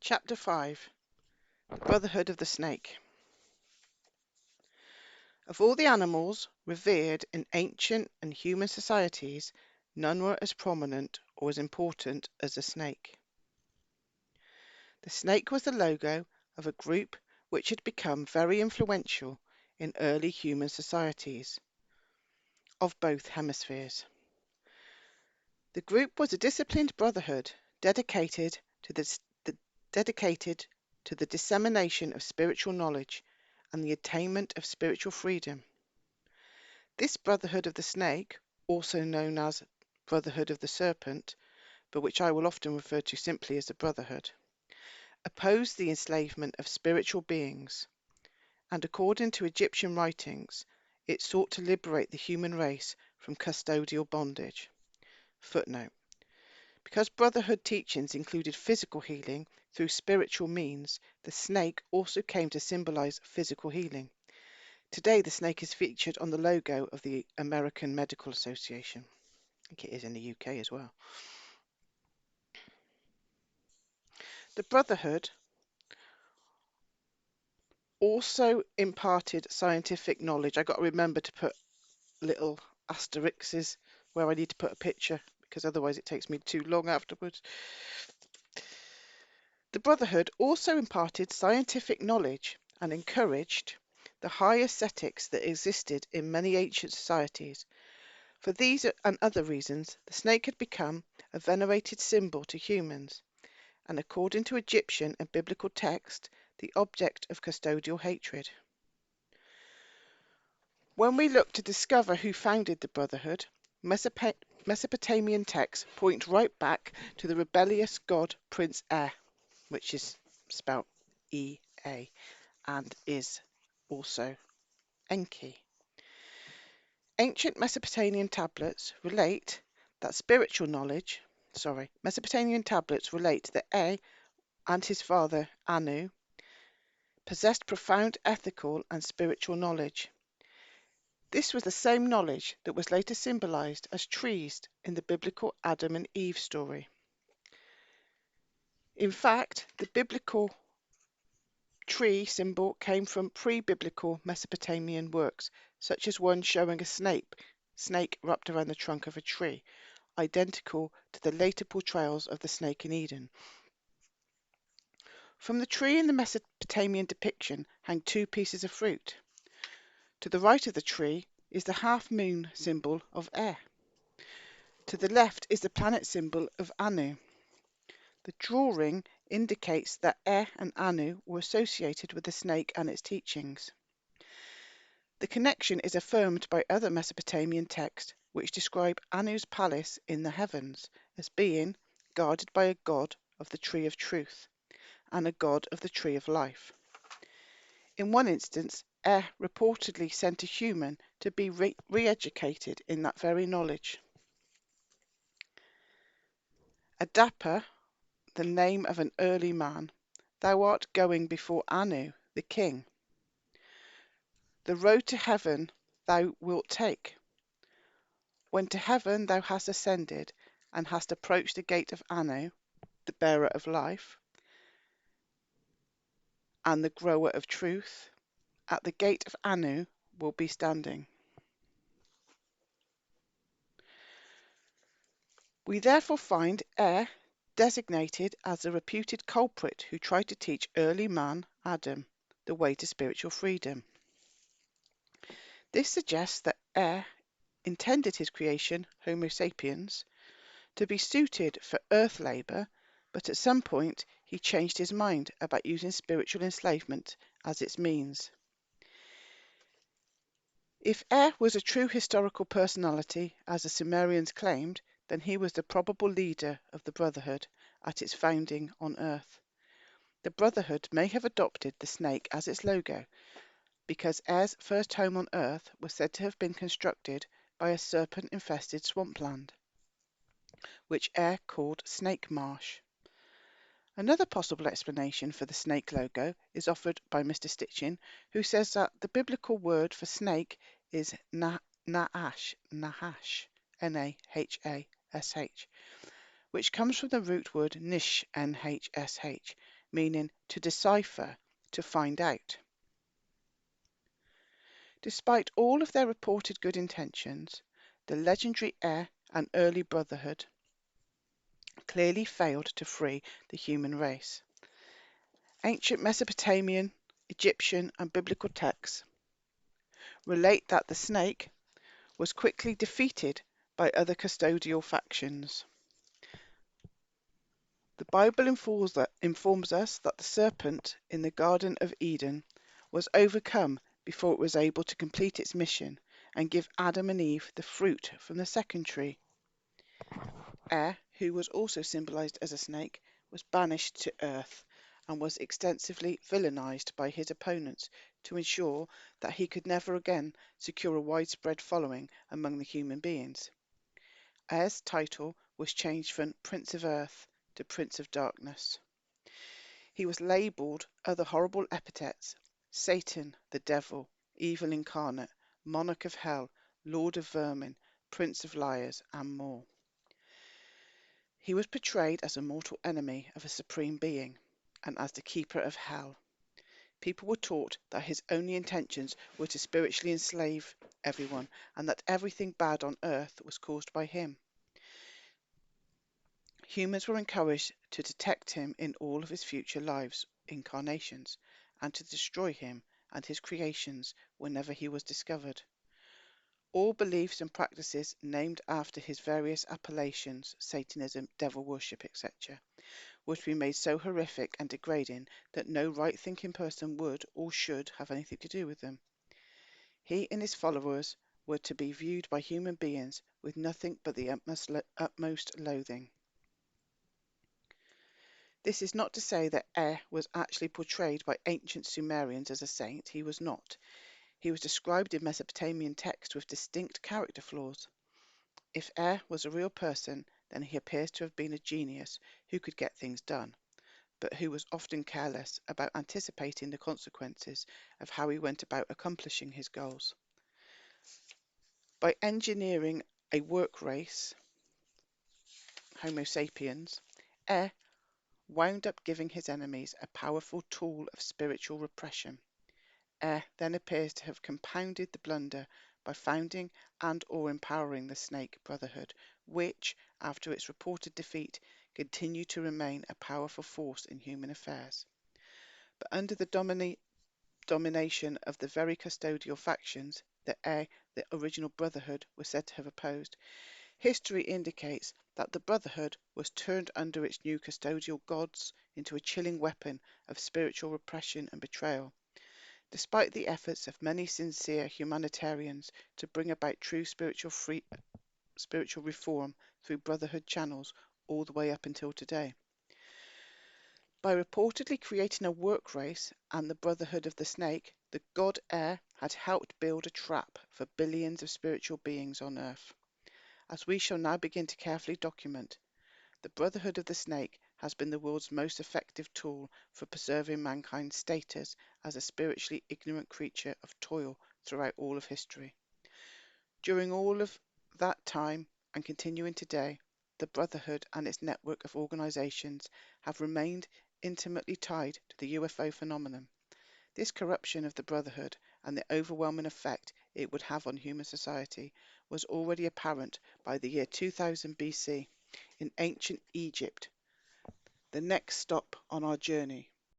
Chapter 5. The Brotherhood of the Snake. Of all the animals revered in ancient and human societies, none were as prominent or as important as the snake. The snake was the logo of a group which had become very influential in early human societies of both hemispheres. The group was a disciplined brotherhood dedicated to the dissemination of spiritual knowledge and the attainment of spiritual freedom. This Brotherhood of the Snake, also known as Brotherhood of the Serpent, but which I will often refer to simply as the Brotherhood, opposed the enslavement of spiritual beings, and according to Egyptian writings, it sought to liberate the human race from custodial bondage. Footnote: because Brotherhood teachings included physical healing through spiritual means, the snake also came to symbolize physical healing. Today, the snake is featured on the logo of the American Medical Association. I think it is in the UK as well. The Brotherhood also imparted scientific knowledge. I've got to remember to put little asterisks where I need to put a picture, because otherwise it takes me too long afterwards. The Brotherhood also imparted scientific knowledge and encouraged the high ascetics that existed in many ancient societies. For these and other reasons, the snake had become a venerated symbol to humans, and according to Egyptian and biblical text, the object of custodial hatred. When we look to discover who founded the Brotherhood, Mesopotamian texts point right back to the rebellious god Prince E, which is spelt E-A, and is also Enki. Ancient Mesopotamian tablets relate that E and his father Anu possessed profound ethical and spiritual knowledge. This was the same knowledge that was later symbolized as trees in the biblical Adam and Eve story. In fact, the biblical tree symbol came from pre-biblical Mesopotamian works, such as one showing a snake wrapped around the trunk of a tree, identical to the later portrayals of the snake in Eden. From the tree in the Mesopotamian depiction hang two pieces of fruit. To the right of the tree is the half-moon symbol of E. To the left is the planet symbol of Anu. The drawing indicates that E and Anu were associated with the snake and its teachings. The connection is affirmed by other Mesopotamian texts which describe Anu's palace in the heavens as being guarded by a god of the tree of truth and a god of the tree of life. In one instance, E reportedly sent a human to be re-educated in that very knowledge. Adapa, the name of an early man, thou art going before Anu, the king. The road to heaven thou wilt take. When to heaven thou hast ascended, and hast approached the gate of Anu, the bearer of life, and the grower of truth, at the gate of Anu will be standing. We therefore find E designated as the reputed culprit who tried to teach early man, Adam, the way to spiritual freedom. This suggests that E intended his creation, Homo sapiens, to be suited for earth labour, but at some point he changed his mind about using spiritual enslavement as its means. If E was a true historical personality, as the Sumerians claimed, then he was the probable leader of the Brotherhood at its founding on Earth. The Brotherhood may have adopted the snake as its logo, because E's first home on Earth was said to have been constructed by a serpent-infested swampland, which E called Snake Marsh. Another possible explanation for the snake logo is offered by Mr. Stitchin, who says that the biblical word for snake is Nahash, N-A-H-A-S-H, which comes from the root word nish, N-H-S-H, meaning to decipher, to find out. Despite all of their reported good intentions, the legendary heir and early Brotherhood clearly failed to free the human race. Ancient Mesopotamian, Egyptian, and biblical texts relate that the snake was quickly defeated by other custodial factions. The Bible informs us that the serpent in the Garden of Eden was overcome before it was able to complete its mission and give Adam and Eve the fruit from the second tree. Who was also symbolized as a snake, was banished to earth and was extensively villainized by his opponents to ensure that he could never again secure a widespread following among the human beings. Title was changed from Prince of Earth to Prince of Darkness. He was labelled other horrible epithets: Satan, the devil, evil incarnate, monarch of hell, lord of vermin, prince of liars, and more. He was portrayed as a mortal enemy of a supreme being, and as the keeper of hell. People were taught that his only intentions were to spiritually enslave everyone, and that everything bad on earth was caused by him. Humans were encouraged to detect him in all of his future lives, incarnations, and to destroy him and his creations whenever he was discovered. All beliefs and practices named after his various appellations, Satanism, devil worship, etc., were to be made so horrific and degrading that no right-thinking person would or should have anything to do with them. He and his followers were to be viewed by human beings with nothing but the utmost loathing. This is not to say that was actually portrayed by ancient Sumerians as a saint. He was not. He was described in Mesopotamian texts with distinct character flaws. If was a real person, then he appears to have been a genius who could get things done, but who was often careless about anticipating the consequences of how he went about accomplishing his goals. By engineering a work race, Homo sapiens, wound up giving his enemies a powerful tool of spiritual repression. Then appears to have compounded the blunder by founding and or empowering the Snake Brotherhood, which, after its reported defeat, continued to remain a powerful force in human affairs. But under the domination of the very custodial factions that the original Brotherhood was said to have opposed, history indicates that the Brotherhood was turned under its new custodial gods into a chilling weapon of spiritual repression and betrayal. Despite the efforts of many sincere humanitarians to bring about true spiritual reform through Brotherhood channels all the way up until today. By reportedly creating a work race and the Brotherhood of the Snake, the god had helped build a trap for billions of spiritual beings on Earth. As we shall now begin to carefully document, the Brotherhood of the Snake has been the world's most effective tool for preserving mankind's status as a spiritually ignorant creature of toil throughout all of history. During all of that time and continuing today, the Brotherhood and its network of organizations have remained intimately tied to the UFO phenomenon. This corruption of the Brotherhood and the overwhelming effect it would have on human society was already apparent by the year 2000 BC in ancient Egypt, the next stop on our journey.